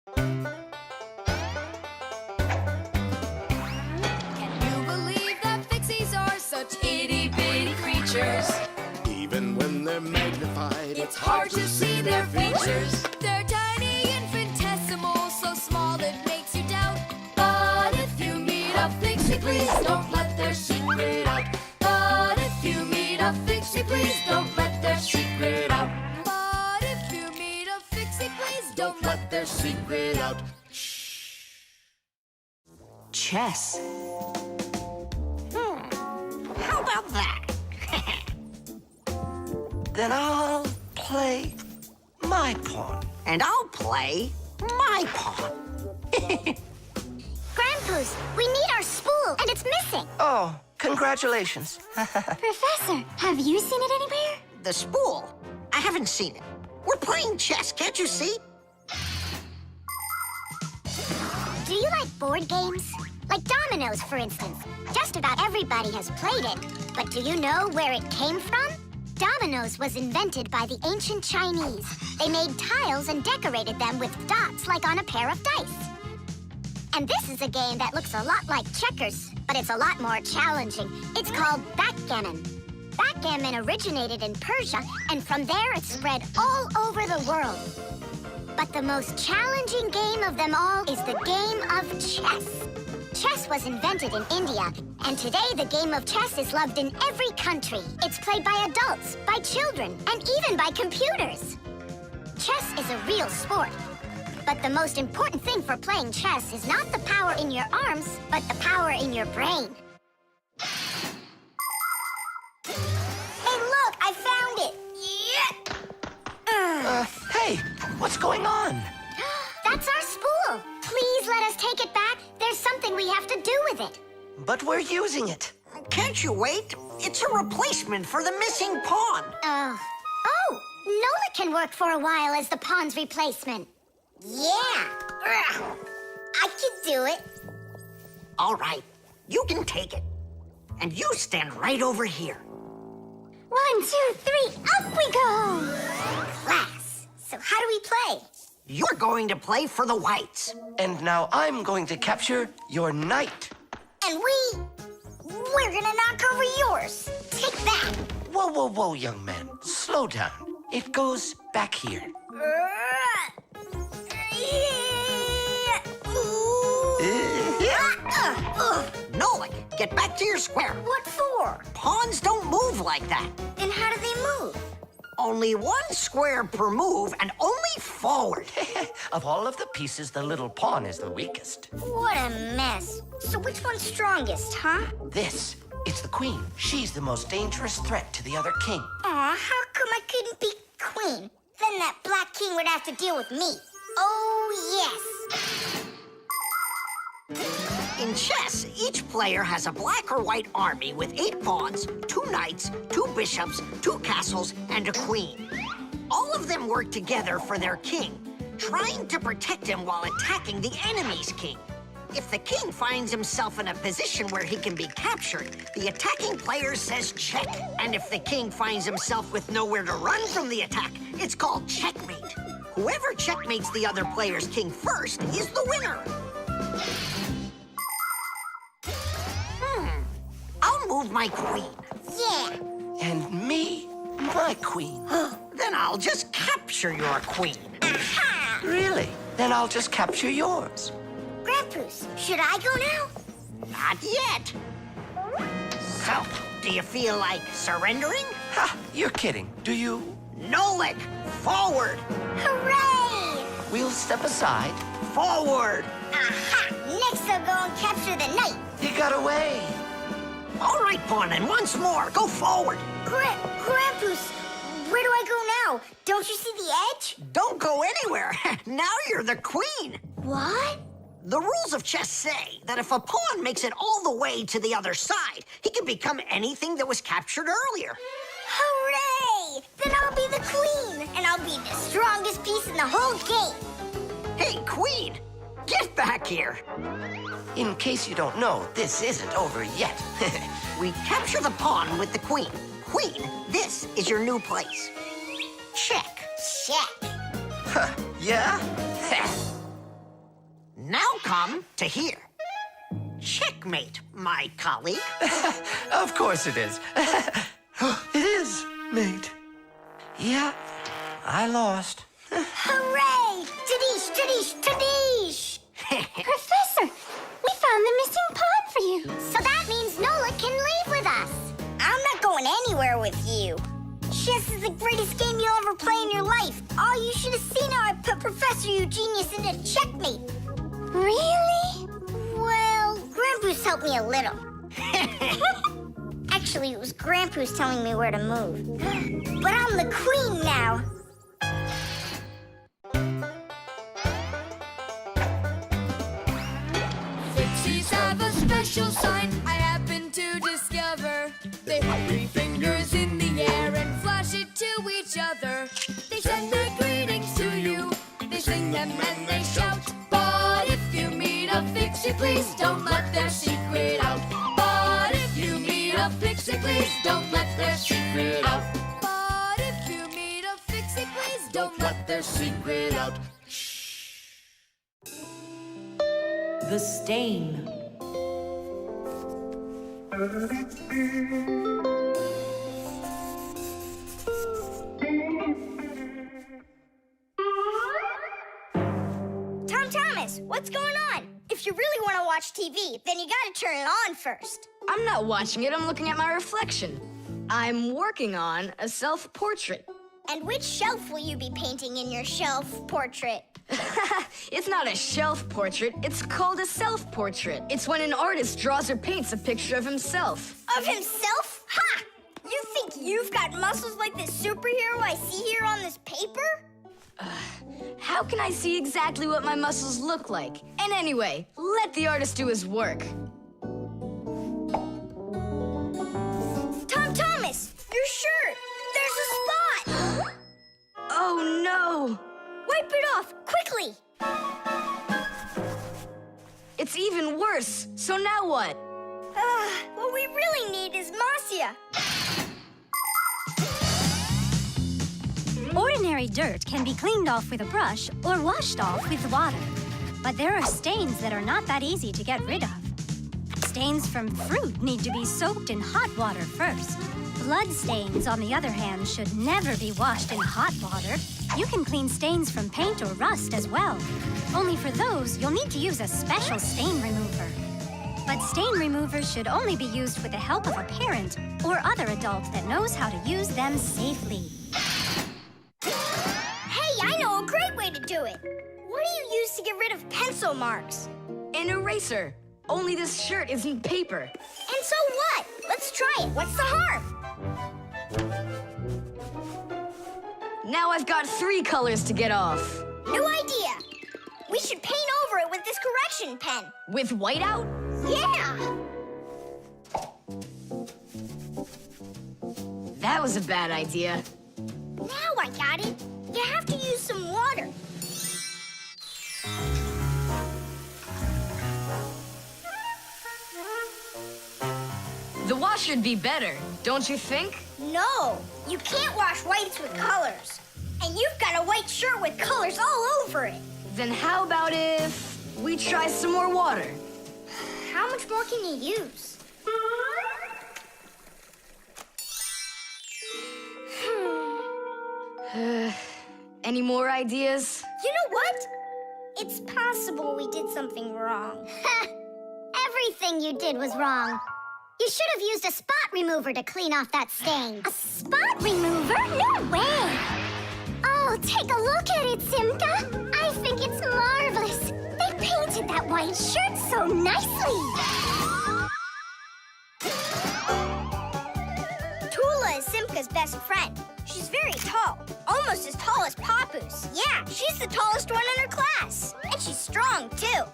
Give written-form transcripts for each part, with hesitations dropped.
Can you believe that Fixies are such itty-bitty creatures? Even when they're magnified, It's hard to see their features. They're tiny, infinitesimal, so small it makes you doubt. But if you meet a Fixie, please don't let their secret out. But if you meet a Fixie, please don't let their secret out. But if you meet a Fixie, please don't let their secret out. Chess. How about that? Then I'll play my pawn. And I'll play my pawn. Grandpa's, we need our spool, and it's missing. Oh, congratulations. Professor, have you seen it anywhere? The spool? I haven't seen it. We're playing chess, can't you see? Do you like board games? Like dominoes, for instance. Just about everybody has played it. But do you know where it came from? Dominoes was invented by the ancient Chinese. They made tiles and decorated them with dots like on a pair of dice. And this is a game that looks a lot like checkers, but it's a lot more challenging. It's called backgammon. Backgammon originated in Persia, and from there it spread all over the world. But the most challenging game of them all is the game of chess. Chess was invented in India, and today the game of chess is loved in every country. It's played by adults, by children, and even by computers. Chess is a real sport. But the most important thing for playing chess is not the power in your arms, but the power in your brain. Hey, look, I found it! Yeah! Hey, what's going on? That's our spool. Please let us take it back. There's something we have to do with it. But we're using it. Can't you wait? It's a replacement for the missing pawn. Oh, Nolik can work for a while as the pawn's replacement. Yeah! I can do it. All right, you can take it. And you stand right over here. 1, 2, 3, up we go! Class. So how do we play? You're going to play for the whites. And now I'm going to capture your knight. And we're gonna knock over yours. Take that. Whoa, whoa, whoa, young man. Slow down. It goes back here. Nolik, get back to your square. What for? Pawns don't move like that. And how do they move? Only one square per move and only forward. Of all of the pieces, the little pawn is the weakest. What a mess. So which one's strongest, huh? This, it's the queen. She's the most dangerous threat to the other king. Aw, how come I couldn't be queen? Then that black king would have to deal with me. Oh, yes. In chess, each player has a black or white army with 8 pawns, 2 knights, 2 bishops, 2 castles, and a queen. All of them work together for their king, trying to protect him while attacking the enemy's king. If the king finds himself in a position where he can be captured, the attacking player says check. And if the king finds himself with nowhere to run from the attack, it's called checkmate. Whoever checkmates the other player's king first is the winner. I'll move my queen. Yeah. And me, my queen. Then I'll just capture your queen. Really? Then I'll just capture yours. Grandpa's, should I go now? Not yet. So, do you feel like surrendering? Ha! You're kidding. Do you? Nolik, forward! Hooray! We'll step aside. Forward! Aha! Next I'll go and capture the knight. You got away. All right, pawn, and once more, go forward. Grandpa's, where do I go now? Don't you see the edge? Don't go anywhere. Now you're the queen. What? The rules of chess say that if a pawn makes it all the way to the other side, he can become anything that was captured earlier. Hooray! Then I'll be the queen, and I'll be the strongest piece in the whole game. Hey, queen, get back here. In case you don't know, this isn't over yet. We capture the pawn with the queen. Queen, this is your new place. Check. Check. Yeah? come to here. Checkmate, my colleague. Of course it is. It is, mate. Yeah, I lost. Hooray! Tadish, tadish, tadish! Professor, we found the missing pawn for you. So that means Nolik can leave with us. I'm not going anywhere with you. Chess is the greatest game you'll ever play in your life. Oh, you should have seen how I put Professor Eugenius into checkmate. Really? Well, Grandpa's helped me a little. Actually, it was Grandpa's telling me where to move. But I'm the queen now. Fixies have a special sign I happen to discover. They have 3 fingers in the air and flash it to each other. They send their greetings to you. They sing them and they shout. But if you meet a Fixie, please don't let their secret out. But if you meet a Fixie, please don't let their secret out. But if you meet a Fixie, please don't let their secret out. The Stain. Tom Thomas, what's going on? If you really want to watch TV, then you gotta turn it on first. I'm not watching it, I'm looking at my reflection. I'm working on a self-portrait. And which shelf will you be painting in your shelf portrait? It's not a shelf portrait, it's called a self-portrait. It's when an artist draws or paints a picture of himself. Of himself? Ha! You think you've got muscles like this superhero I see here on this paper? How can I see exactly what my muscles look like? And anyway, let the artist do his work. Tom Thomas, your shirt! There's a spot! Oh no! Wipe it off, quickly! It's even worse, so now what? What we really need is Marcia. Ordinary dirt can be cleaned off with a brush or washed off with water. But there are stains that are not that easy to get rid of. Stains from fruit need to be soaked in hot water first. Blood stains, on the other hand, should never be washed in hot water. You can clean stains from paint or rust as well. Only for those, you'll need to use a special stain remover. But stain removers should only be used with the help of a parent or other adult that knows how to use them safely. Hey, I know a great way to do it. What do you use to get rid of pencil marks? An eraser. Only this shirt isn't paper. And so what? Let's try it. What's the harm? Now I've got 3 colors to get off. New idea. We should paint over it with this correction pen. With whiteout? Yeah! That was a bad idea. Now I got it. You have to use some water. The wash should be better, don't you think? No, you can't wash whites with colors. And you've got a white shirt with colors all over it. Then how about if we try some more water? How much more can you use? Any more ideas? You know what? It's possible we did something wrong. Everything you did was wrong. You should have used a spot remover to clean off that stain. A spot remover? No way! Oh, take a look at it, Simka. I think it's marvelous. They painted that white shirt so nicely. Tula is Simka's best friend. She's very tall, almost as tall as Papoose. Yeah, she's the tallest one in her class. And she's strong, too.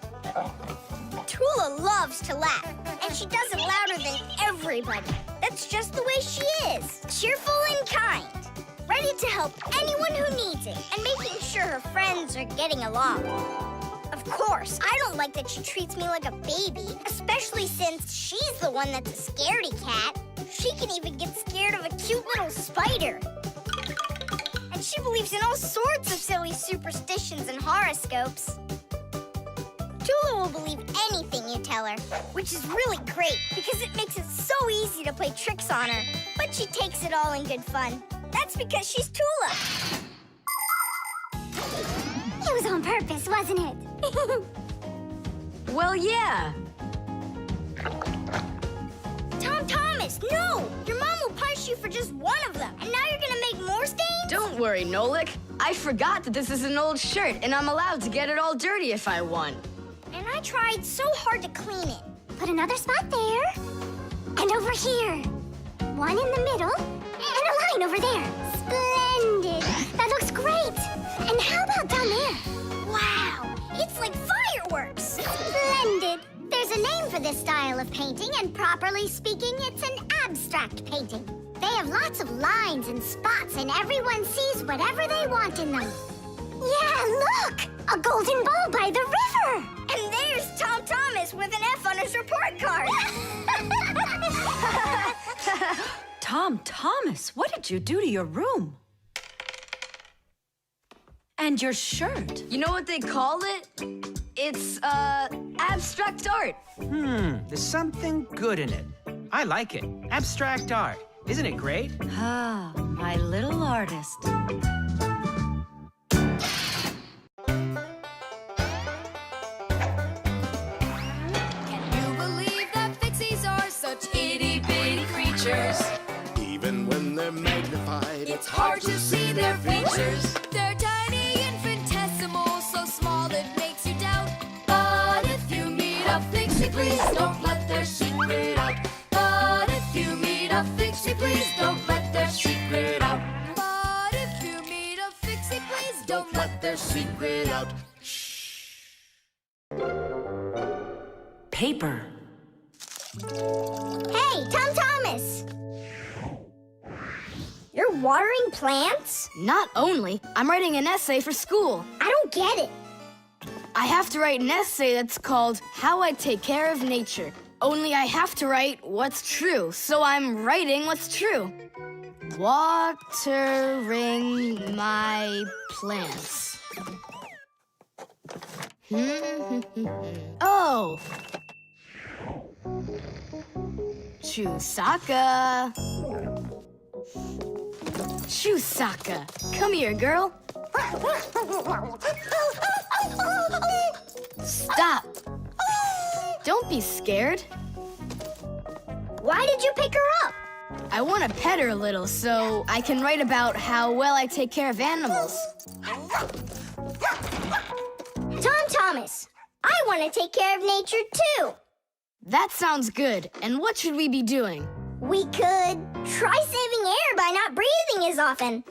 Tula loves to laugh, and she does it louder than everybody. That's just the way she is. Cheerful and kind. Ready to help anyone who needs it, and making sure her friends are getting along. Of course, I don't like that she treats me like a baby, especially since she's the one that's a scaredy cat. She can even get scared of a cute little spider. And she believes in all sorts of silly superstitions and horoscopes. Tula will believe anything you tell her. Which is really great, because it makes it so easy to play tricks on her. But she takes it all in good fun. That's because she's Tula. It was on purpose, wasn't it? Well, yeah. Tom Thomas, no! Your mom will punish you for just one of them. And now you're gonna make more stains? Don't worry, Nolik. I forgot that this is an old shirt, and I'm allowed to get it all dirty if I want. And I tried so hard to clean it. Put another spot there. And over here. One in the middle. And a line over there. Splendid. That looks great. And how about down there? Wow. It's like fireworks. Splendid. There's a name for this style of painting, and properly speaking, it's an abstract painting. They have lots of lines and spots, and everyone sees whatever they want in them. Yeah, look! A golden ball by the river! And there's Tom Thomas with an F on his report card! Tom Thomas, what did you do to your room? And your shirt? You know what they call it? It's, abstract art. There's something good in it. I like it. Abstract art. Isn't it great? Ah, my little artist. Can you believe that Fixies are such itty-bitty creatures? Even when they're magnified, It's hard to see their features. They're tiny, infinitesimal, so small it makes you doubt. But if you meet a Fixie, please don't let their secret out. But if you meet a Fixie, please don't let their secret out. But if you meet a Fixie, please don't let their secret out. Paper. Hey, Tom Thomas! You're watering plants? Not only, I'm writing an essay for school. I don't get it. I have to write an essay that's called How I Take Care of Nature. Only I have to write what's true, so I'm writing what's true. Watering my plants. Oh! Chusaka. Chusaka, come here, girl. Stop. Don't be scared. Why did you pick her up? I want to pet her a little so I can write about how well I take care of animals. Tom Thomas, I want to take care of nature too. That sounds good. And what should we be doing? We could try saving air by not breathing as often.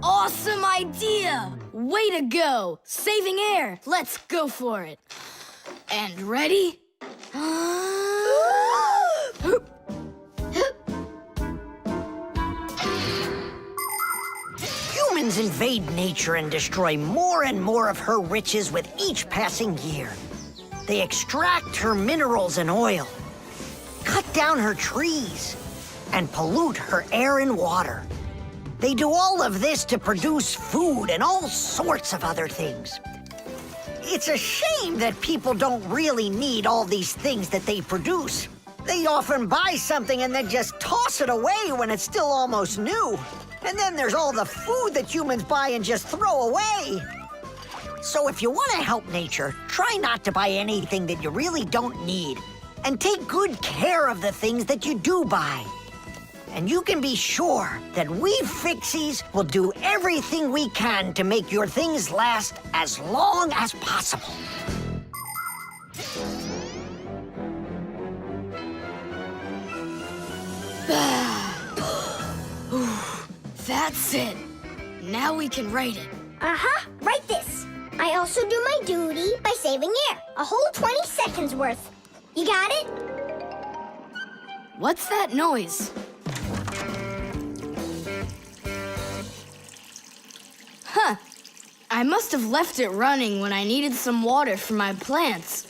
Awesome idea! Way to go! Saving air! Let's go for it. And ready? Humans invade nature and destroy more and more of her riches with each passing year. They extract her minerals and oil, cut down her trees, and pollute her air and water. They do all of this to produce food and all sorts of other things. It's a shame that people don't really need all these things that they produce. They often buy something and then just toss it away when it's still almost new. And then there's all the food that humans buy and just throw away. So if you want to help nature, try not to buy anything that you really don't need. And take good care of the things that you do buy. And you can be sure that we Fixies will do everything we can to make your things last as long as possible. That's it. Now we can write it. Write this. I also do my duty by saving air. A whole 20 seconds worth. You got it? What's that noise? Huh. I must have left it running when I needed some water for my plants.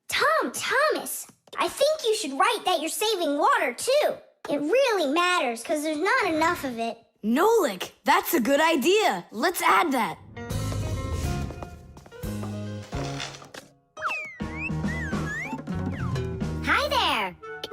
Tom Thomas, I think you should write that you're saving water too. It really matters because there's not enough of it. Nolik, that's a good idea. Let's add that.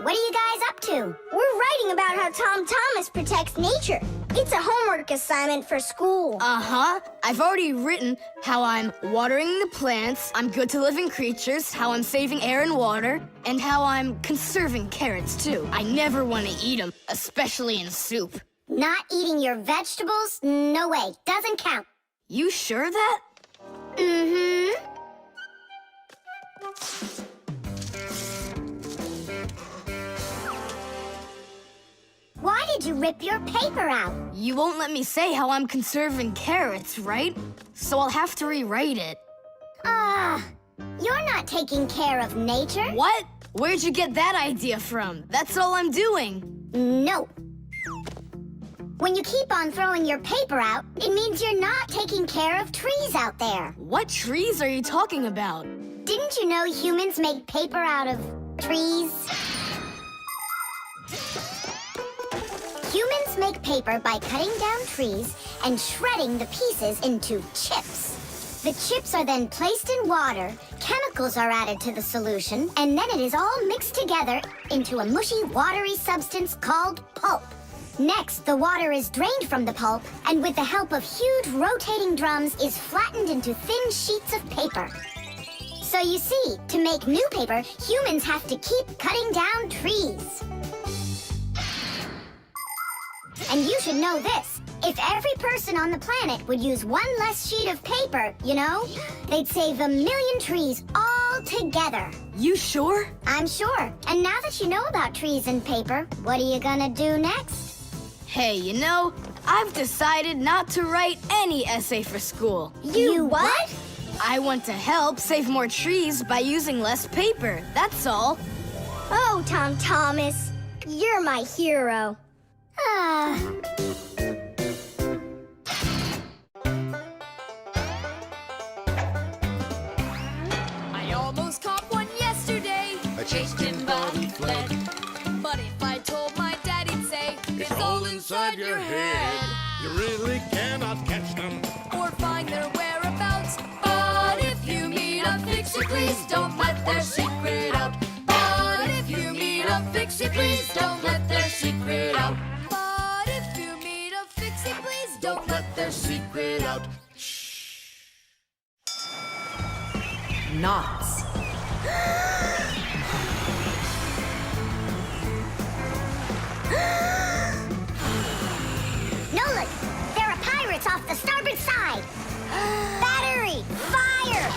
What are you guys up to? We're writing about how Tom Thomas protects nature. It's a homework assignment for school. Uh-huh. I've already written how I'm watering the plants, I'm good to living creatures, how I'm saving air and water, and how I'm conserving carrots, too. I never want to eat them, especially in soup. Not eating your vegetables? No way. Doesn't count. You sure of that? Mm-hmm. Why did you rip your paper out? You won't let me say how I'm conserving carrots, right? So I'll have to rewrite it. You're not taking care of nature. What? Where'd you get that idea from? That's all I'm doing. No. When you keep on throwing your paper out, it means you're not taking care of trees out there. What trees are you talking about? Didn't you know humans make paper out of trees? Humans make paper by cutting down trees and shredding the pieces into chips. The chips are then placed in water, chemicals are added to the solution, and then it is all mixed together into a mushy, watery substance called pulp. Next, the water is drained from the pulp, and with the help of huge rotating drums is flattened into thin sheets of paper. So you see, to make new paper, humans have to keep cutting down trees. And you should know this. If every person on the planet would use one less sheet of paper, you know, they'd save 1 million trees all together. You sure? I'm sure. And now that you know about trees and paper, what are you gonna do next? Hey, you know, I've decided not to write any essay for school. You what? I want to help save more trees by using less paper, that's all. Oh, Tom Thomas, you're my hero. I almost caught one yesterday. I chased him, but he fled. But if I told my dad, he'd say, It's all inside your head. You really cannot catch them. Or find their whereabouts. But if you meet a Fixie, please don't let their secret out. But if you meet a Fixie, please don't let their secret out. But if you meet a Fixie, please don't let their secret out. Knots. Nolik, there are pirates off the starboard side. Battery, fire!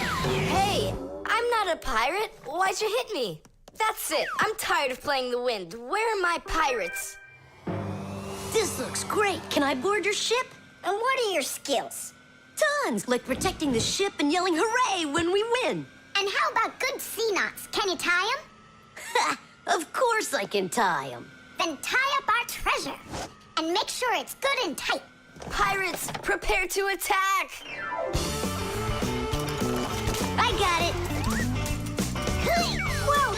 Hey, I'm not a pirate. Why'd you hit me? That's it. I'm tired of playing the wind. Where are my pirates? This looks great. Can I board your ship? And what are your skills? Tons, like protecting the ship and yelling hooray when we win. And how about good sea knots? Can you tie them? Ha! Of course I can tie them. Then tie up our treasure. And make sure it's good and tight. Pirates, prepare to attack! I got it. Whoa!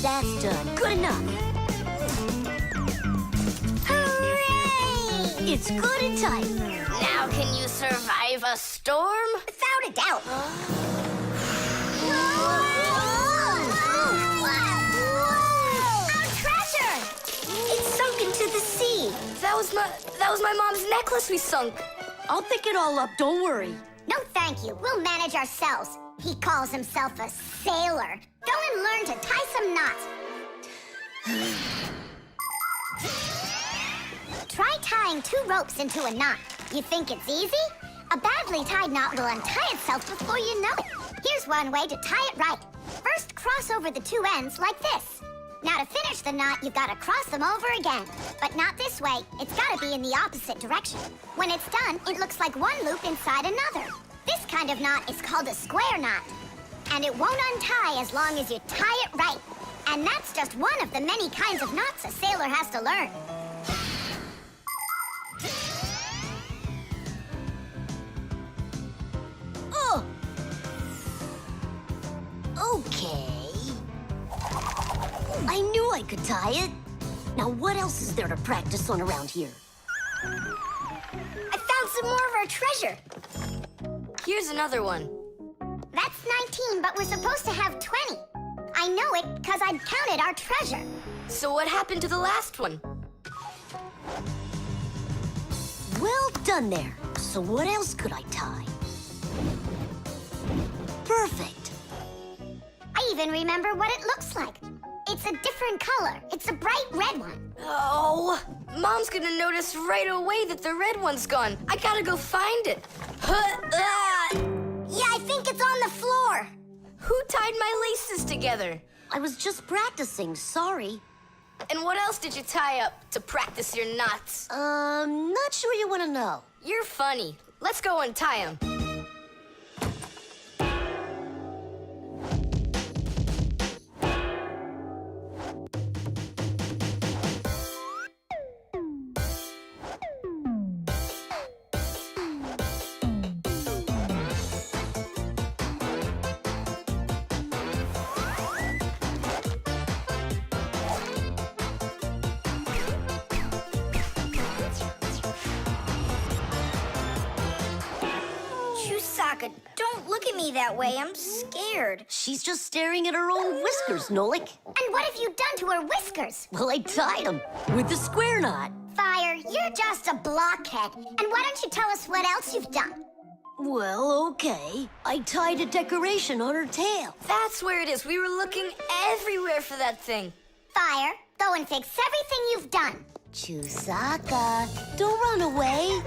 That's done. Good enough. Hooray! It's good and tight. Now can you survive a storm? Without a doubt. Our treasure! It's sunk into the sea. That was my mom's necklace we sunk. I'll pick it all up, don't worry. No, thank you. We'll manage ourselves. He calls himself a sailor. Go and learn to tie some knots. Try tying 2 ropes into a knot. You think it's easy? A badly tied knot will untie itself before you know it. Here's one way to tie it right. First, cross over the 2 ends like this. Now to finish the knot, you've got to cross them over again. But not this way. It's got to be in the opposite direction. When it's done, it looks like one loop inside another. This kind of knot is called a square knot. And it won't untie as long as you tie it right. And that's just one of the many kinds of knots a sailor has to learn. Oh! Okay. I knew I could tie it. Now what else is there to practice on around here? I found some more of our treasure. Here's another one. That's 19, but we're supposed to have 20. I know it because I counted our treasure. So what happened to the last one? Well done there. So what else could I tie? Perfect. I even remember what it looks like. It's a different color. It's a bright red one. Oh, Mom's gonna notice right away that the red one's gone. I gotta go find it. Yeah, I think it's on the floor. Who tied my laces together? I was just practicing, sorry. And what else did you tie up to practice your knots? Not sure you want to know. You're funny. Let's go untie them. Don't look at me that way. I'm scared. She's just staring at her own whiskers, Nolik. And what have you done to her whiskers? Well, I tied them with the square knot. Fire, you're just a blockhead. And why don't you tell us what else you've done? Well, okay. I tied a decoration on her tail. That's where it is. We were looking everywhere for that thing. Fire, go and fix everything you've done. Chusaka, don't run away.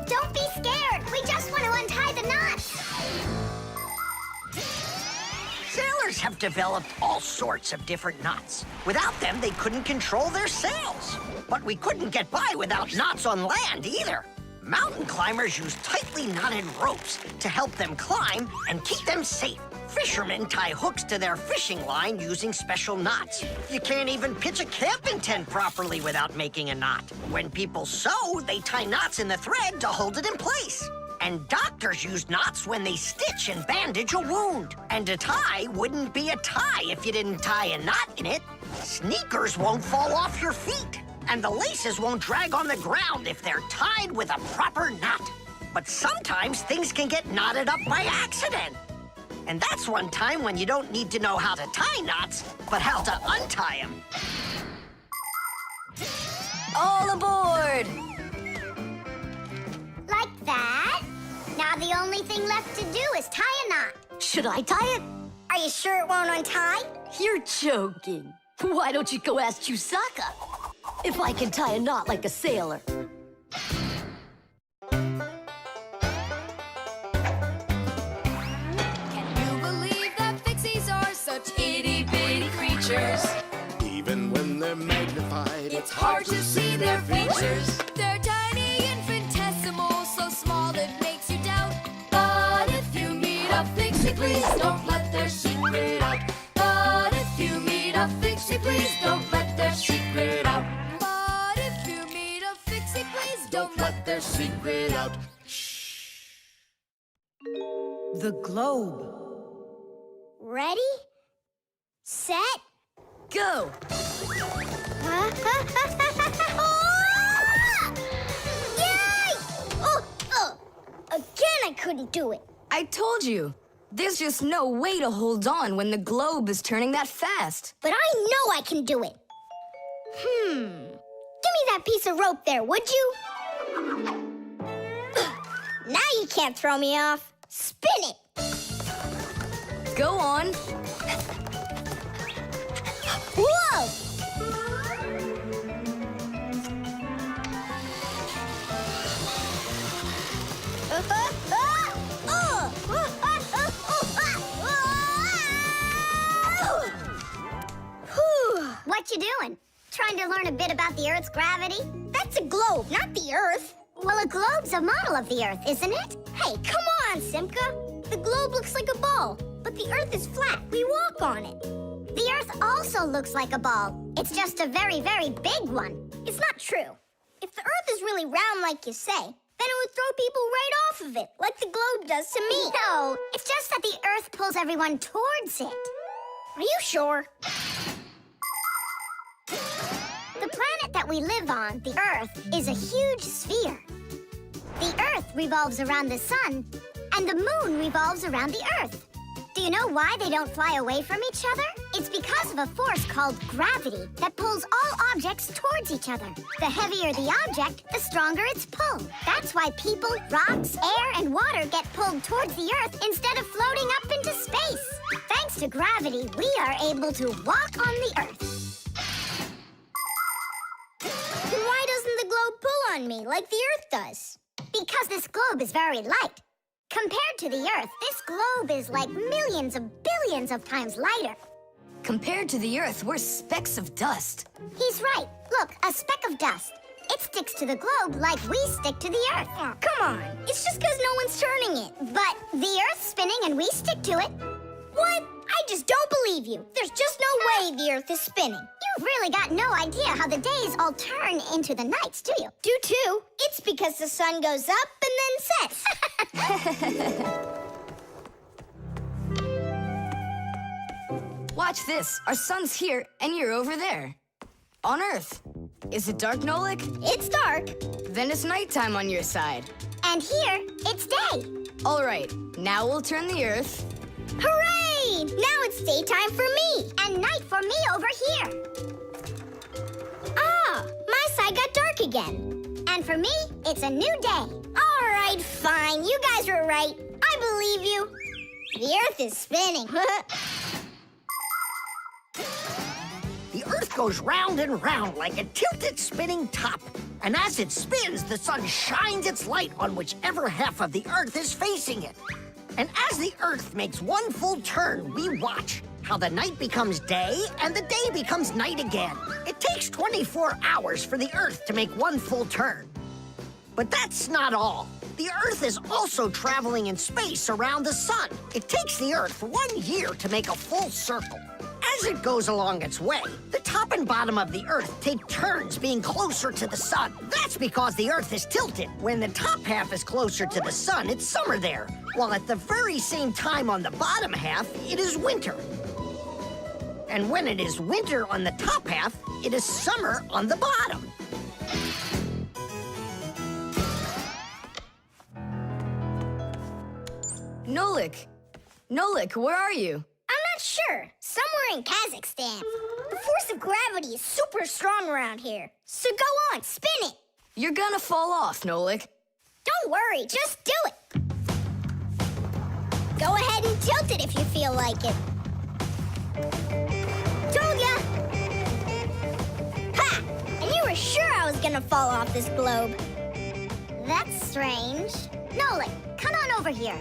Don't be scared. We just want to untie the knots. Sailors have developed all sorts of different knots. Without them, they couldn't control their sails. But we couldn't get by without knots on land either. Mountain climbers use tightly knotted ropes to help them climb and keep them safe. Fishermen tie hooks to their fishing line using special knots. You can't even pitch a camping tent properly without making a knot. When people sew, they tie knots in the thread to hold it in place. And doctors use knots when they stitch and bandage a wound. And a tie wouldn't be a tie if you didn't tie a knot in it. Sneakers won't fall off your feet. And the laces won't drag on the ground if they're tied with a proper knot. But sometimes things can get knotted up by accident. And that's one time when you don't need to know how to tie knots, but how to untie them. All aboard! Like that. Now the only thing left to do is tie a knot. Should I tie it? Are you sure it won't untie? You're joking. Why don't you go ask Chusaka if I can tie a knot like a sailor? Even when they're magnified, it's hard to see their features. They're tiny, infinitesimal, so small it makes you doubt. But if you meet a Fixie, please don't let their secret out. But if you meet a Fixie, please don't let their secret out. But if you meet a Fixie, please don't let their secret out. The globe. Ready? Set? Go! Yay! Again, I couldn't do it. I told you. There's just no way to hold on when the globe is turning that fast. But I know I can do it. Give me that piece of rope there, would you? Now you can't throw me off. Spin it. Go on. Whoa! What you doing? Trying to learn a bit about the Earth's gravity? That's a globe, not the Earth. Well, a globe's a model of the Earth, isn't it? Hey, come on, Simka. The globe looks like a ball, but the Earth is flat. We walk on it. The Earth also looks like a ball. It's just a very, very big one. It's not true. If the Earth is really round like you say, then it would throw people right off of it, like the globe does to me. No, it's just that the Earth pulls everyone towards it. Are you sure? The planet that we live on, the Earth, is a huge sphere. The Earth revolves around the sun, and the moon revolves around the Earth. Do you know why they don't fly away from each other? It's because of a force called gravity that pulls all objects towards each other. The heavier the object, the stronger its pull. That's why people, rocks, air, and water get pulled towards the Earth instead of floating up into space. Thanks to gravity, we are able to walk on the Earth. Then why doesn't the globe pull on me like the Earth does? Because this globe is very light. Compared to the Earth, this globe is like millions of billions of times lighter. Compared to the Earth, we're specks of dust. He's right. Look, a speck of dust. It sticks to the globe like we stick to the Earth. Oh, come on. It's just because no one's turning it. But the Earth's spinning and we stick to it. What? I just don't believe you. There's just no way the Earth is spinning. You've really got no idea how the days all turn into the nights, do you? Do too. It's because the sun goes up and then sets. Watch this. Our sun's here, and you're over there. On Earth. Is it dark, Nolik? It's dark. Then it's nighttime on your side. And here, it's day. All right, now we'll turn the Earth. Hooray! Now it's daytime for me. And night for me over here. Ah, my side got dark again. And for me, it's a new day. All right, fine. You guys were right. I believe you. The Earth is spinning. The Earth goes round and round like a tilted spinning top. And as it spins, the sun shines its light on whichever half of the Earth is facing it. And as the Earth makes one full turn, we watch how the night becomes day and the day becomes night again. It takes 24 hours for the Earth to make one full turn. But that's not all. The Earth is also traveling in space around the sun. It takes the Earth 1 year to make a full circle. As it goes along its way, the top and bottom of the Earth take turns being closer to the sun. That's because the Earth is tilted. When the top half is closer to the sun, it's summer there, while at the very same time on the bottom half, it is winter. And when it is winter on the top half, it is summer on the bottom. Nolik, where are you? I'm not sure. Somewhere in Kazakhstan. The force of gravity is super strong around here. So go on, spin it. You're gonna fall off, Nolik. Don't worry, just do it. Go ahead and tilt it if you feel like it. Told ya! Ha! And you were sure I was gonna fall off this globe. That's strange. Nolik, come on over here.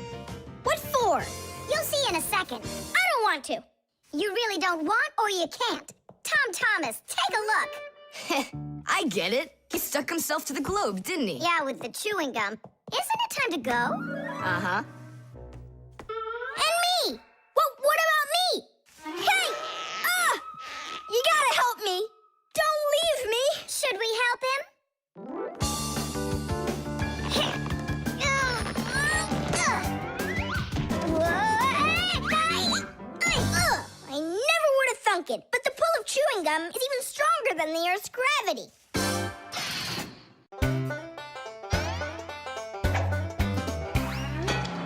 What for? You'll see in a second. I don't want to. You really don't want or you can't. Tom Thomas, take a look. I get it. He stuck himself to the globe, didn't he? Yeah, with the chewing gum. Isn't it time to go? Uh-huh. And me! What about me? Hey! You gotta help me! Don't leave me! Should we help him? I never would have thunk it, but the pull of chewing gum is even stronger than the Earth's gravity.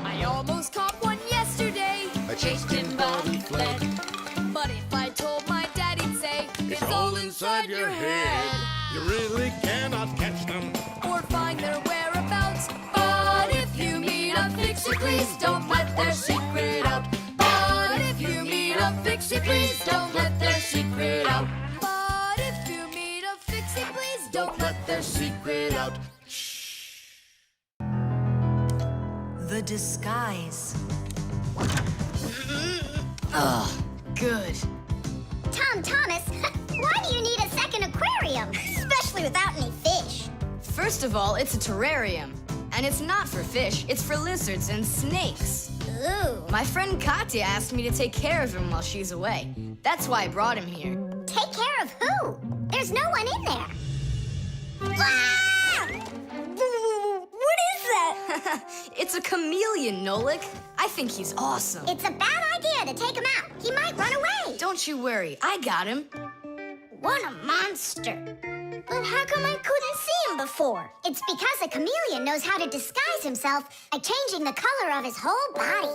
I almost caught one yesterday. I chased him, but he fled. But if I told my dad, he'd say, It's all inside your head. You really cannot catch them. Or find their whereabouts. But if you meet a Fixie, please don't let their secret out. But if you meet a Fixie, please don't let their secret out. But if you meet a Fixie, please don't let their secret out. The disguise. Ugh, good. Tom Thomas, why do you need a second aquarium? Especially without any fish. First of all, it's a terrarium. And it's not for fish, it's for lizards and snakes. Ooh. My friend Katya asked me to take care of him while she's away. That's why I brought him here. Take care of who? There's no one in there. Ah! What is that? It's a chameleon, Nolik. I think he's awesome. It's a bad idea to take him out. He might run away. Don't you worry, I got him. What a monster. But how come I couldn't see him them before. It's because a chameleon knows how to disguise himself by changing the color of his whole body.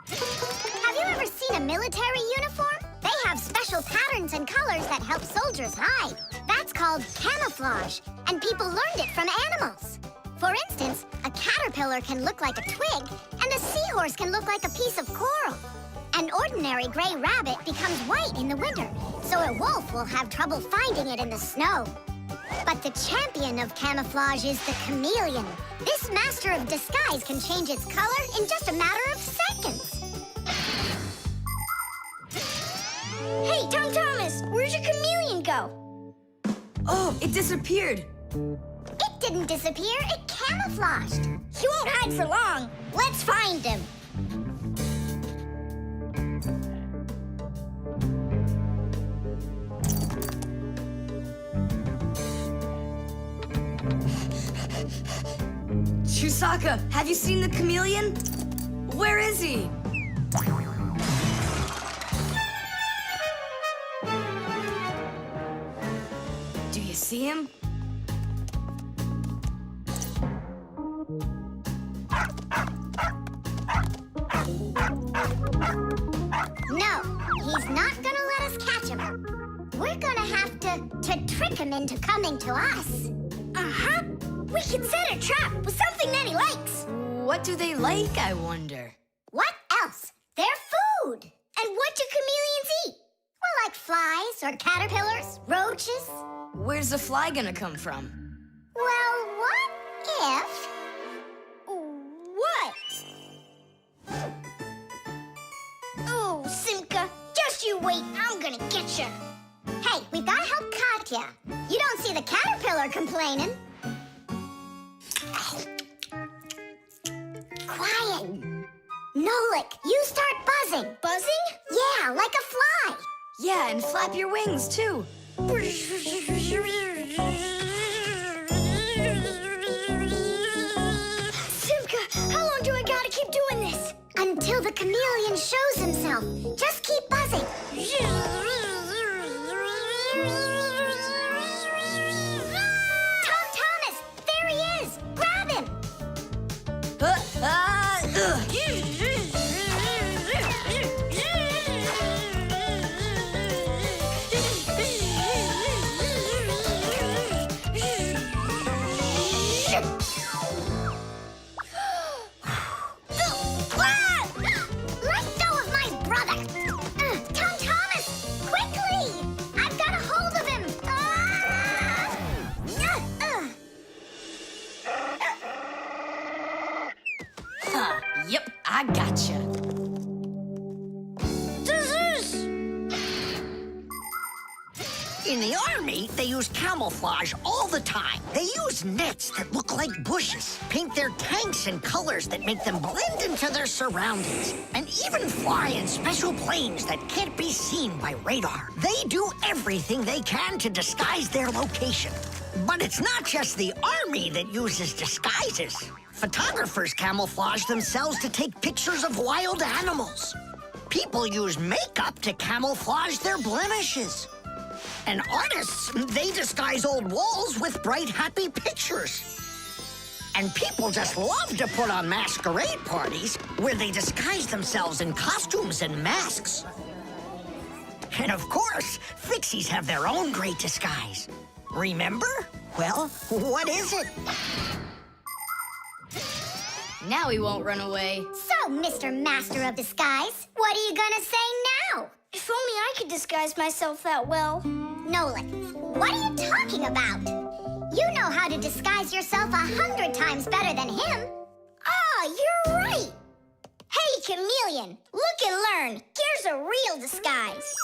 Have you ever seen a military uniform? They have special patterns and colors that help soldiers hide. That's called camouflage, and people learned it from animals. For instance, a caterpillar can look like a twig, and a seahorse can look like a piece of coral. An ordinary gray rabbit becomes white in the winter, so a wolf will have trouble finding it in the snow. But the champion of camouflage is the chameleon. This master of disguise can change its color in just a matter of seconds. Hey, Tom Thomas, where'd your chameleon go? Oh, it disappeared. It didn't disappear, it camouflaged. He won't hide for long. Let's find him. Chusaka, have you seen the chameleon? Where is he? Do you see him? No, he's not gonna let us catch him. We're gonna have to trick him into coming to us. Uh-huh. We can set a trap with something that he likes. What do they like, I wonder? What else? They're food. And what do chameleons eat? Well, like flies or caterpillars, roaches. Where's the fly gonna come from? Well, what if... What? Oh, Simka, just you wait. I'm gonna get you. Hey, we've gotta help Katya. You don't see the caterpillar complaining. Quiet. Nolik, you start buzzing. Buzzing? Yeah, like a fly. Yeah, and flap your wings, too. Simka, how long do I gotta keep doing this? Until the chameleon shows himself. Just keep buzzing. Tom Thomas, there he is. Grab him. Let go of my brother. Tom Thomas, quickly. I've got a hold of him. Yep, I gotcha. In the army, they use camouflage all the time. They use nets that look like bushes, paint their tanks in colors that make them blend into their surroundings, and even fly in special planes that can't be seen by radar. They do everything they can to disguise their location. But it's not just the army that uses disguises. Photographers camouflage themselves to take pictures of wild animals. People use makeup to camouflage their blemishes. And artists, they disguise old walls with bright, happy pictures. And people just love to put on masquerade parties where they disguise themselves in costumes and masks. And of course, Fixies have their own great disguise. Remember? Well, what is it? Now he won't run away. So, Mr. Master of Disguise, what are you gonna say now? If only I could disguise myself that well. Nolik, what are you talking about? You know how to disguise yourself 100 times better than him. You're right. Hey, Chameleon, look and learn. Here's a real disguise.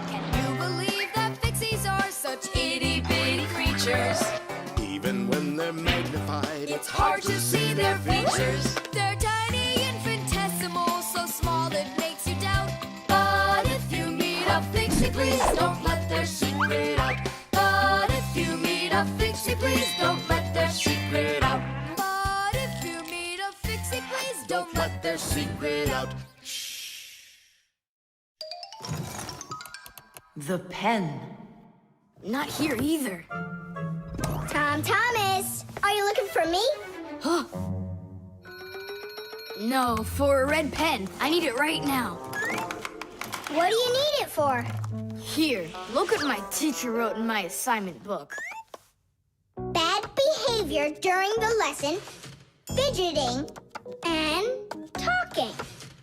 Can you believe that Fixies are such itty-bitty creatures? Even when they're magnified, It's hard to see their features. They're tiny, infinitesimal, so small it makes you doubt. But if you meet a Fixie, please don't let their secret out. But if you meet a Fixie, please don't let their secret out. But if you meet a Fixie, please secret out. The pen. Not here either. Tom Thomas, are you looking for me? Huh? No, for a red pen. I need it right now. What do you need it for? Here, look what my teacher wrote in my assignment book. Bad behavior during the lesson, fidgeting, and talking.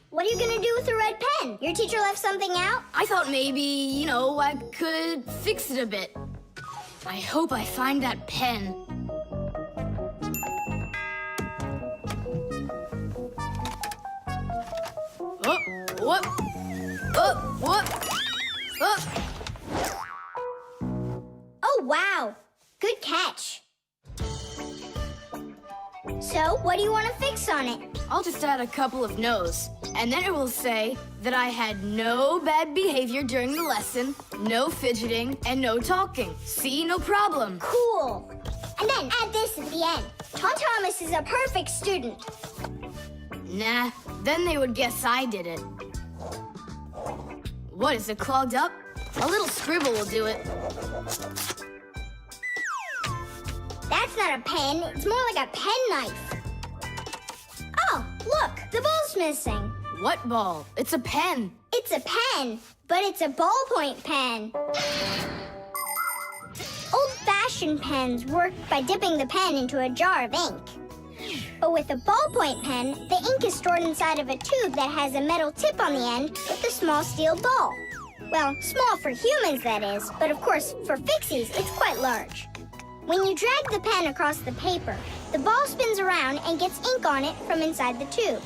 What are you gonna do with a red pen? Your teacher left something out? I thought maybe, I could fix it a bit. I hope I find that pen. Oh, whoop. Oh, whoop. Oh. Oh, wow. Good catch. So, what do you want to fix on it? I'll just add a couple of no's, and then it will say that I had no bad behavior during the lesson, no fidgeting, and no talking. See, no problem. Cool. And then add this at the end. Tom Thomas is a perfect student. Nah, then they would guess I did it. What, is it clogged up? A little scribble will do it. That's not a pen, it's more like a penknife. Oh, look, the ball's missing. What ball? It's a pen. It's a pen, but it's a ballpoint pen. Old-fashioned pens work by dipping the pen into a jar of ink. But with a ballpoint pen, the ink is stored inside of a tube that has a metal tip on the end with a small steel ball. Well, small for humans, that is, but of course, for Fixies, it's quite large. When you drag the pen across the paper, the ball spins around and gets ink on it from inside the tube.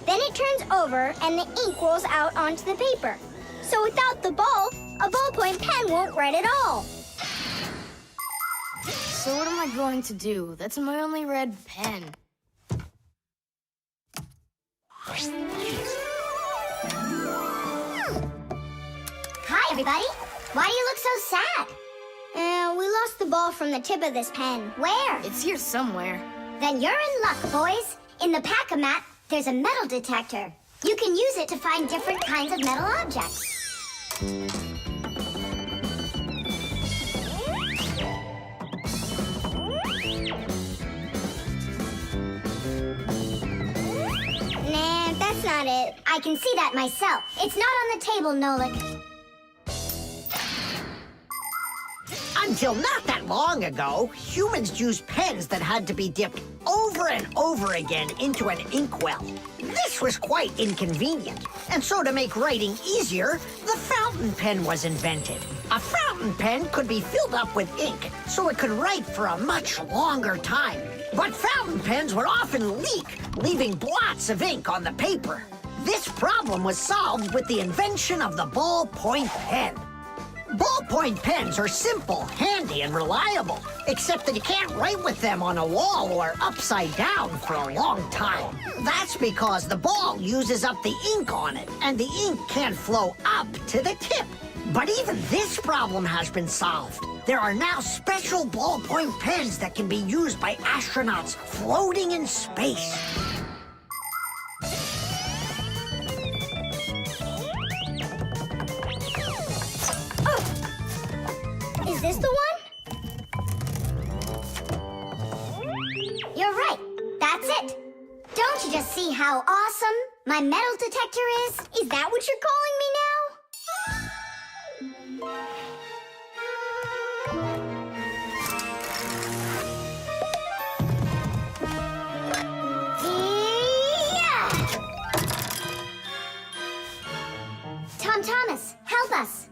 Then it turns over and the ink rolls out onto the paper. So without the ball, a ballpoint pen won't write at all. So what am I going to do? That's my only red pen. Hi, everybody. Why do you look so sad? We lost the ball from the tip of this pen. Where? It's here somewhere. Then you're in luck, boys. In the pack-a-mat, there's a metal detector. You can use it to find different kinds of metal objects. Nah, that's not it. I can see that myself. It's not on the table, Nolik. Until not that long ago, humans used pens that had to be dipped over and over again into an inkwell. This was quite inconvenient, and so to make writing easier, the fountain pen was invented. A fountain pen could be filled up with ink, so it could write for a much longer time. But fountain pens would often leak, leaving blots of ink on the paper. This problem was solved with the invention of the ballpoint pen. Ballpoint pens are simple, handy, and reliable, except that you can't write with them on a wall or upside down for a long time. That's because the ball uses up the ink on it, and the ink can't flow up to the tip. But even this problem has been solved. There are now special ballpoint pens that can be used by astronauts floating in space. Is this the one? You're right. That's it. Don't you just see how awesome my metal detector is? Is that what you're calling me now? Yeah! Tom Thomas, help us.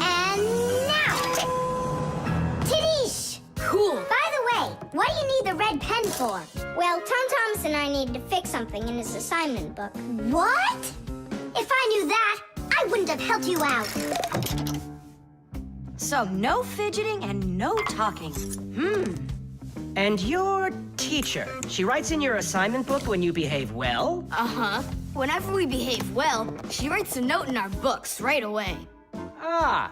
And now! Tidish! Cool. By the way, what do you need the red pen for? Well, Tom Thomas and I need to fix something in his assignment book. What? If I knew that, I wouldn't have helped you out. So no fidgeting and no talking. And your teacher, she writes in your assignment book when you behave well? Uh-huh. Whenever we behave well, she writes a note in our books right away. Ah,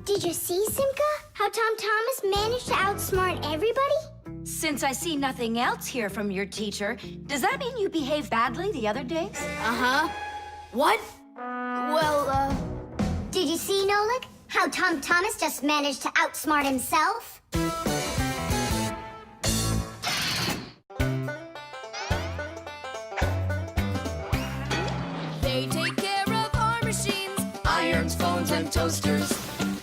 Did you see, Simka? How Tom Thomas managed to outsmart everybody? Since I see nothing else here from your teacher, does that mean you behaved badly the other days? Uh-huh. What? Well, Did you see, Nolik? How Tom Thomas just managed to outsmart himself? They take care of our machines, Irons, phones, and toasters.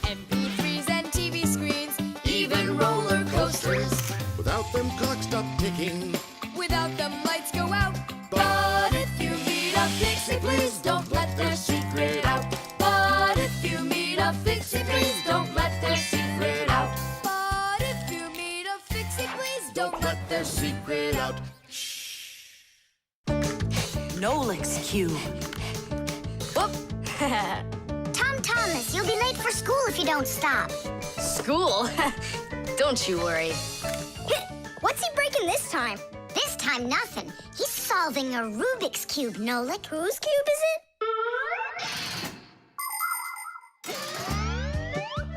MP3s and TV screens, Even roller coasters. Without them, clocks stop ticking. without them lights go out. But if you meet a Fixie, please don't let their secret out. But if you meet a Fixie, please don't let their secret out. But if you meet a Fixie, please don't let their secret out. Nolik's Cube. Whoop. Tom Thomas, you'll be late for school if you don't stop. School? Don't you worry. What's he breaking this time? This time, nothing. He's solving a Rubiks Cube, Nolik. Whose cube is it?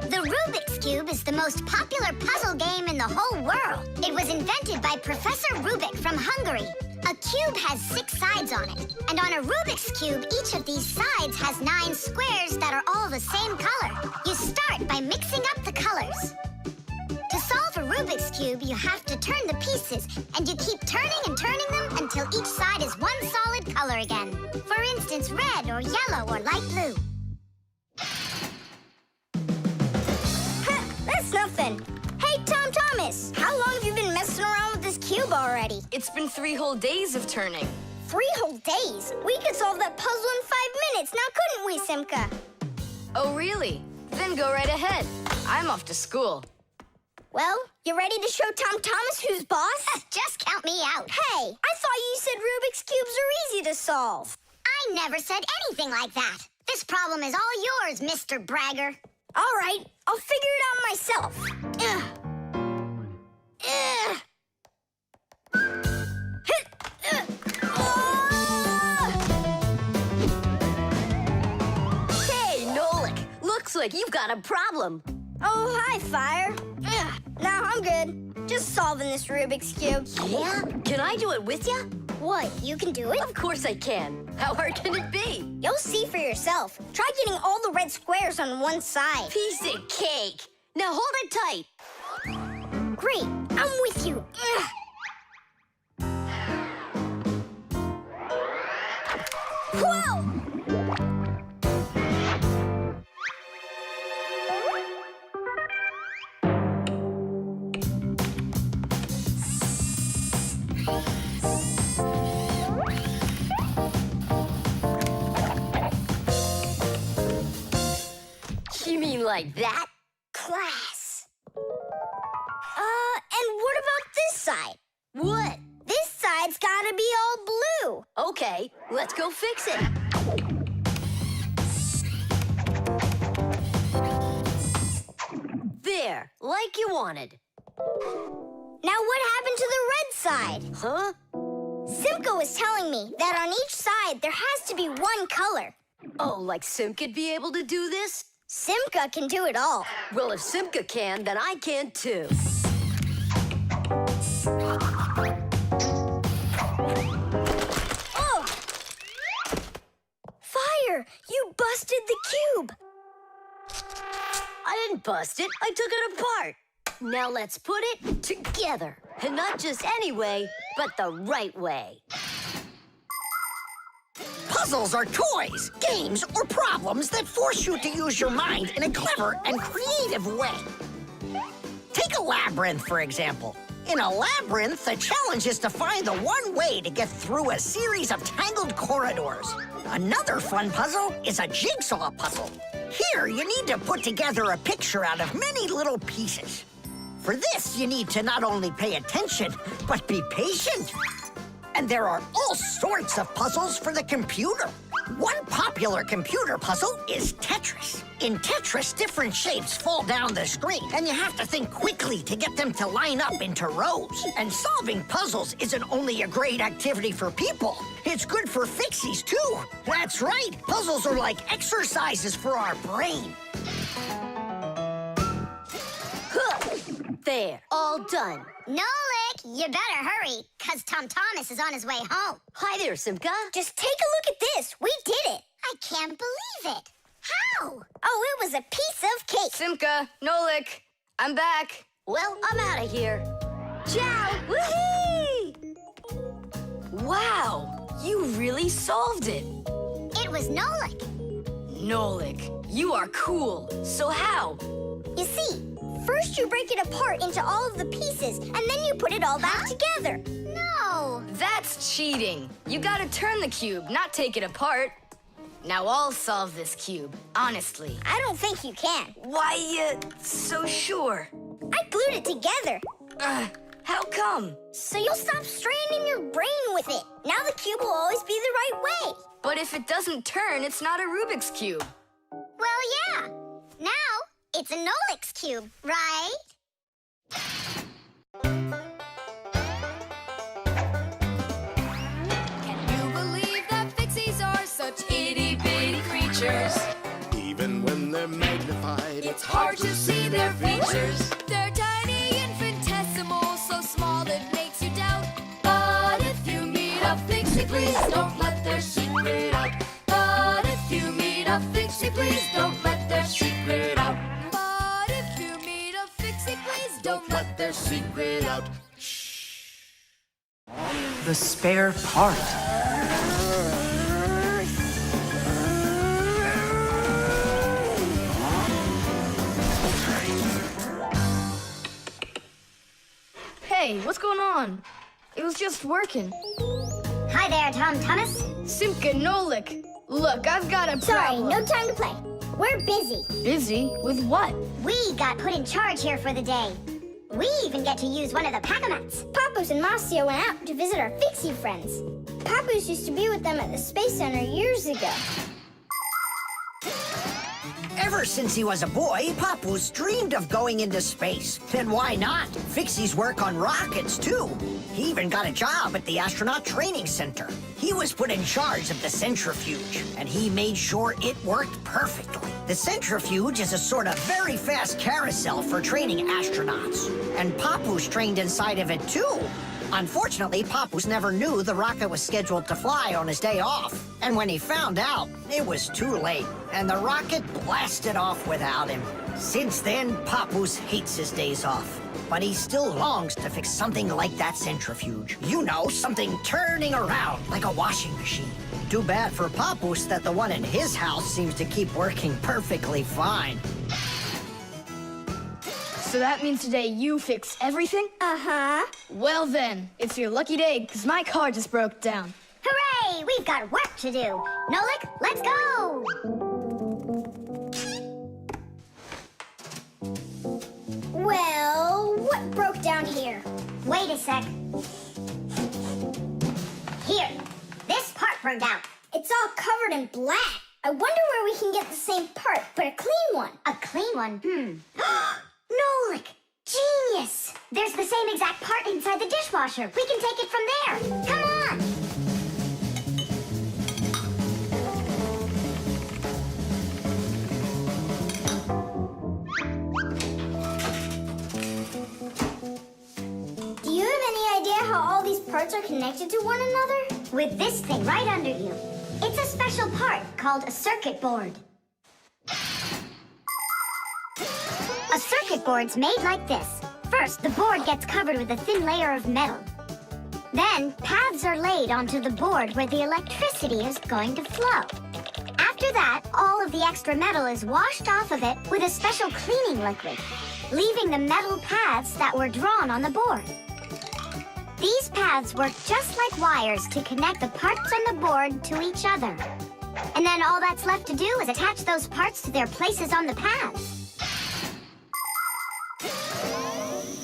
The Rubiks Cube is the most popular puzzle game in the whole world. It was invented by Professor Rubik from Hungary. A cube has 6 sides on it. And on a Rubik's Cube, each of these sides has 9 squares that are all the same color. You start by mixing up the colors. To solve a Rubik's Cube, you have to turn the pieces, and you keep turning and turning them until each side is one solid color again. For instance, red or yellow or light blue. That's nothing. Hey, Tom Thomas, how long have you been messing around with this cube already? It's been 3 whole days of turning. 3 whole days? We could solve that puzzle in 5 minutes, now couldn't we, Simka? Oh, really? Then go right ahead. I'm off to school. Well, you ready to show Tom Thomas who's boss? Just count me out. Hey, I thought you said Rubik's Cubes are easy to solve. I never said anything like that. This problem is all yours, Mr. Bragger. All right, I'll figure it out myself. Ugh. Ugh. Hit. Hey, Nolik. Looks like you've got a problem. Oh, hi, Fire. Ugh. No, I'm good. Just solving this Rubik's Cube. Yeah? Can I do it with you? What, you can do it? Of course I can. How hard can it be? You'll see for yourself. Try getting all the red squares on one side. Piece of cake. Now hold it tight. Great, I'm with you. Ugh. Whoa! You mean like that? Class. And what about this side? What? This side's gotta be all blue. Okay, let's go fix it. There, like you wanted. Now what happened to the red side? Huh? Simka was telling me that on each side there has to be one color. Oh, like Simka'd be able to do this? Simka can do it all. Well, if Simka can, then I can too. Oh! Fire! You busted the cube! I didn't bust it. I took it apart. Now let's put it together. And not just any way, but the right way. Puzzles are toys, games, or problems that force you to use your mind in a clever and creative way. Take a labyrinth, for example. In a labyrinth, the challenge is to find the one way to get through a series of tangled corridors. Another fun puzzle is a jigsaw puzzle. Here, you need to put together a picture out of many little pieces. For this, you need to not only pay attention, but be patient. And there are all sorts of puzzles for the computer. One popular computer puzzle is Tetris. In Tetris, different shapes fall down the screen, and you have to think quickly to get them to line up into rows. And solving puzzles isn't only a great activity for people, it's good for Fixies, too. That's right, puzzles are like exercises for our brain. There, all done. Nolik, you better hurry, because Tom Thomas is on his way home. Hi there, Simka. Just take a look at this. We did it. I can't believe it. How? Oh, it was a piece of cake. Simka, Nolik, I'm back. Well, I'm out of here. Ciao! Woohoo! Wow, you really solved it. It was Nolik. Nolik, you are cool. So how? You see, first you break it apart into all of the pieces, and then you put it all back together. No. That's cheating. You gotta turn the cube, not take it apart. Now I'll solve this cube, honestly. I don't think you can. Why, so sure? I glued it together, How come? so you'll stop straining your brain with it. Now the cube will always be the right way. But if it doesn't turn, it's not a Rubik's Cube. Well, yeah. Now it's a Nolik's cube, right? Can you believe that Fixies are such itty-bitty creatures? Even when they're magnified, It's hard to see their features. They're tiny, infinitesimal, so small it makes you doubt. But if you meet a Fixie, please don't let their secret out. But if you meet a Fixie, please don't let their secret out. But if you meet a Fixie, please don't let their secret out. The spare part. Hey, what's going on? It was just working. Hi there, Tom Thomas. Simka, Nolik. Look, I've got a Sorry, problem. no time to play. We're busy. Busy? With what? We got put in charge here for the day. We even get to use one of the pack-a-mats. Papoose and Marcia went out to visit our Fixie friends. Papoose used to be with them at the Space Center years ago. Ever since he was a boy, Papoose dreamed of going into space. And why not? Fixies work on rockets, too. He even got a job at the Astronaut Training Center. He was put in charge of the centrifuge, and he made sure it worked perfectly. The centrifuge is a sort of very fast carousel for training astronauts. And Papoose trained inside of it, too. Unfortunately, Papoose never knew the rocket was scheduled to fly on his day off. And when he found out, it was too late, and the rocket blasted off without him. Since then, Papoose hates his days off. But he still longs to fix something like that centrifuge. You know, something turning around like a washing machine. Too bad for Papoose that the one in his house seems to keep working perfectly fine. So that means today you fix everything? Uh-huh. Well then, it's your lucky day, because my car just broke down. Hooray! We've got work to do. Nolik, let's go! Well, what broke down here? Wait a sec. Here, this part burned out. It's all covered in black. I wonder where we can get the same part, but a clean one. A clean one? Nolik! Genius! There's the same exact part inside the dishwasher. We can take it from there. Come on! Do you have any idea how all these parts are connected to one another? With this thing right under you. It's a special part called a circuit board. A circuit board's made like this. First, the board gets covered with a thin layer of metal. Then, paths are laid onto the board where the electricity is going to flow. After that, all of the extra metal is washed off of it with a special cleaning liquid, leaving the metal paths that were drawn on the board. These paths work just like wires to connect the parts on the board to each other. And then all that's left to do is attach those parts to their places on the paths.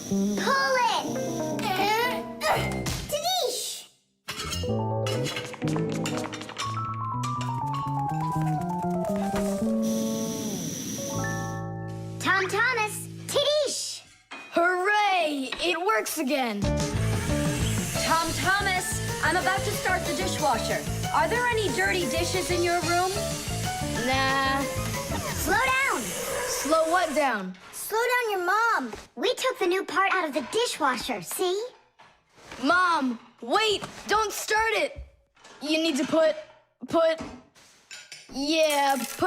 Pull it! Tadish! Tom Thomas, Tadish! Hooray! It works again! Tom Thomas, I'm about to start the dishwasher. Are there any dirty dishes in your room? Nah. Slow down! Slow what down? Slow down your mom. We took the new part out of the dishwasher, see? Mom, wait! Don't start it! You need to put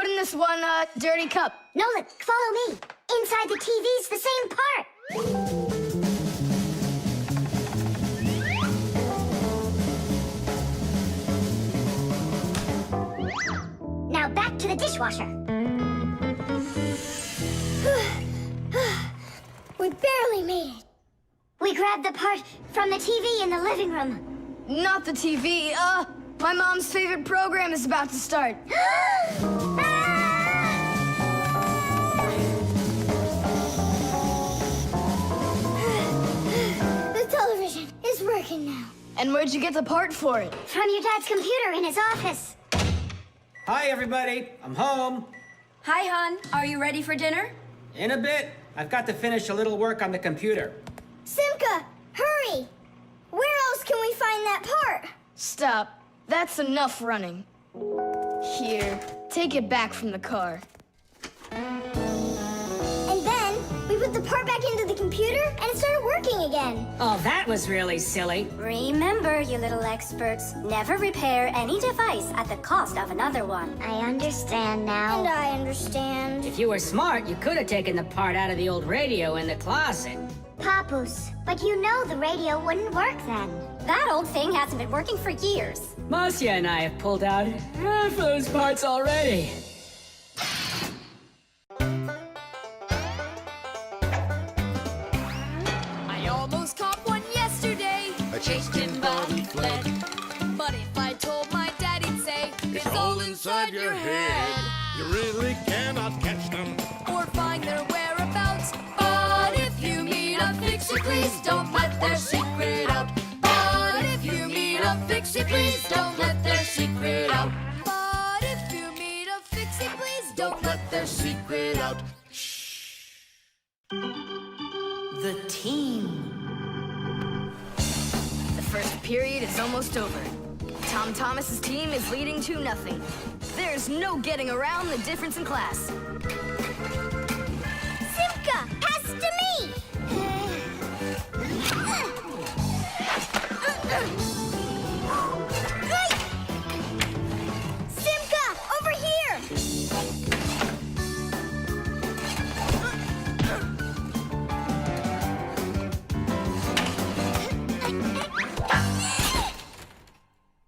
in this one, dirty cup. Nolik, follow me. Inside the TV's the same part. Now back to the dishwasher. We barely made it. We grabbed the part from the TV in the living room. Not the TV, my mom's favorite program is about to start. The television is working now. And where'd you get the part for it? From your dad's computer in his office. Hi, everybody. I'm home. Hi, hon. Are you ready for dinner? In a bit. I've got to finish a little work on the computer. Simka, hurry! Where else can we find that part? Stop. That's enough running. Here, take it back from the car. And then we put the part back into the computer and it started working again. Oh, that was really silly. Remember, you little experts, never repair any device at the cost of another one. I understand now. And I understand. If you were smart, you could have taken the part out of the old radio in the closet. Papoose, but you know the radio wouldn't work then. That old thing hasn't been working for years. Marcia and I have pulled out half those parts already. I almost caught one yesterday. I chased him, but he fled. But if I told my dad, he'd say, It's all inside your head. You really cannot catch them. Or find their whereabouts. But if you meet a Fixie, please don't let their secret out. But if you meet a Fixie, please don't let their secret out. But if you meet a Fixie, please don't let their secret out. The team. The first period is almost over. Tom Thomas's team is leading 2-0. There's no getting around the difference in class. Simka, pass to me! Simka, over here!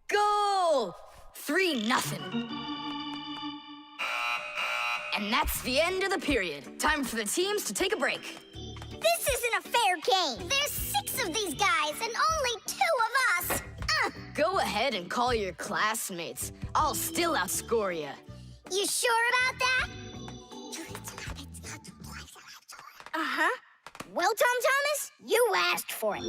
Goal! 3-0. And that's the end of the period. Time for the teams to take a break. This isn't a fair game. There's 6 of these guys and only 2 of us. Go ahead and call your classmates. I'll still outscore you. You sure about that? Uh-huh. Well, Tom Thomas, you asked for it.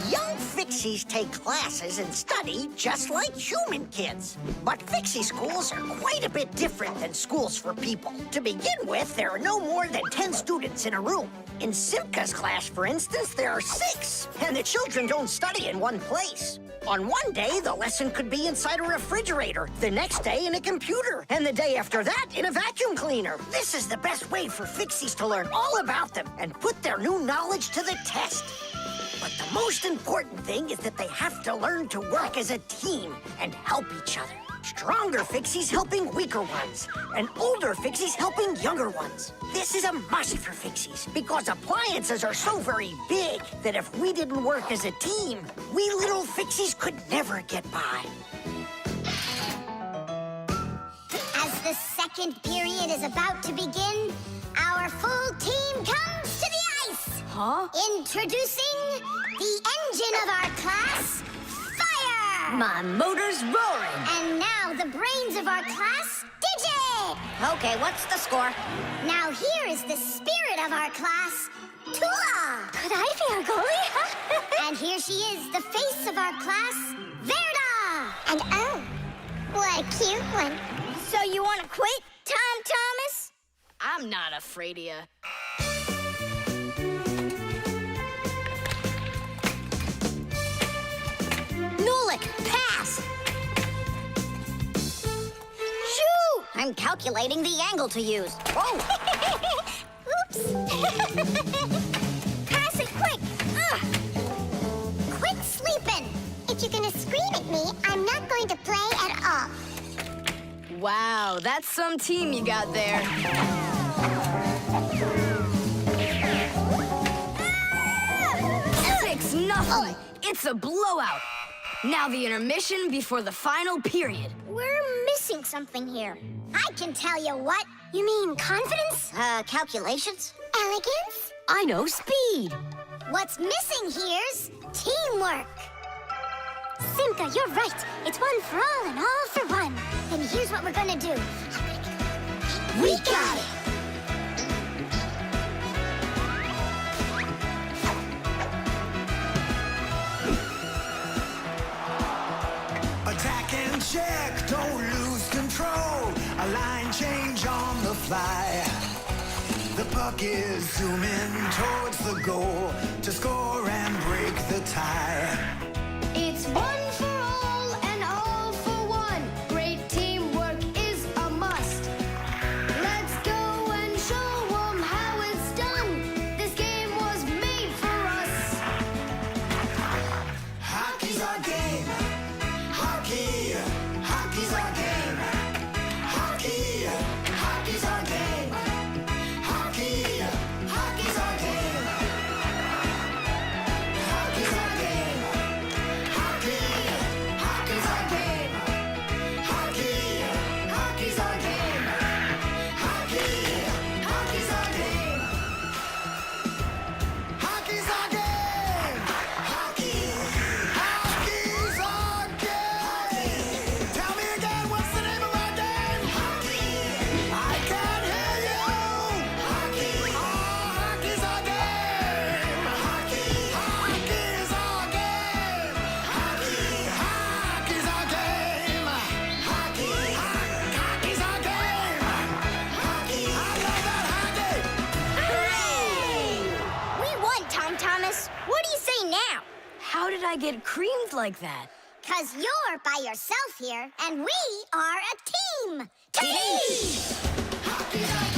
Young Fixies take classes and study just like human kids. But Fixie schools are quite a bit different than schools for people. To begin with, there are no more than 10 students in a room. In Simka's class, for instance, there are 6, and the children don't study in one place. On one day, the lesson could be inside a refrigerator, the next day in a computer, and the day after that in a vacuum cleaner. This is the best way for Fixies to learn all about them and put their new knowledge to the test. But the most important thing is that they have to learn to work as a team and help each other. Stronger Fixies helping weaker ones, and older Fixies helping younger ones. This is a must for Fixies, because appliances are so very big that if we didn't work as a team, we little Fixies could never get by. As the second period is about to begin, our full team comes to the ice. Huh? Introducing the engine of our class, Fire! My motor's roaring. And now the brains of our class, Digit! Okay, what's the score? Now here is the spirit of our class, Tula! Could I be our goalie? And here she is, the face of our class, Verda! And oh, what a cute one. So you want to quit, Tom Thomas? I'm not afraid of you. Nolik, pass! Shoot! I'm I'm calculating the angle to use. Oh! Oops! Pass it quick! Ugh. Quit sleeping! If you're gonna scream at me, I'm not going to play at all. Wow, that's some team you got there. Six nothing. It's a blowout. Now the intermission before the final period. We're missing something here. I can tell you what. You mean confidence? Calculations? Elegance? I know speed. What's missing here's teamwork. Simka, you're right. It's one for all and all for one. Then here's what we're gonna do. We got it. Attack and check, don't lose control. A line change on the fly. The puck is zooming towards the goal to score and break the tie. It's one for all and all for one. Great teamwork is a must. Let's go and show 'em how it's done. This game was made for us. Hockey's our game. Hockey, hockey's our game. Hockey, hockey's our game. Hockey, hockey's our game. Hockey's our game. Hockey, hockey's our game. Hockey, hockey's our game. Hockey, hockey's our game. Hockey's our game. Hockey, hockey's our game. Tell me again, what's the name of our game? Hockey. I can't hear you. Hockey. Oh, hockey's our game. Hockey. Hockey's our game. Hockey. Hockey's our game. Hockey. Hockey's our game. Hockey. I love that hockey. Hooray! We won, Tom Thomas. What do you say now? How did I get creamed like that? 'Cause you're by yourself here, and we are a team. Hockey's our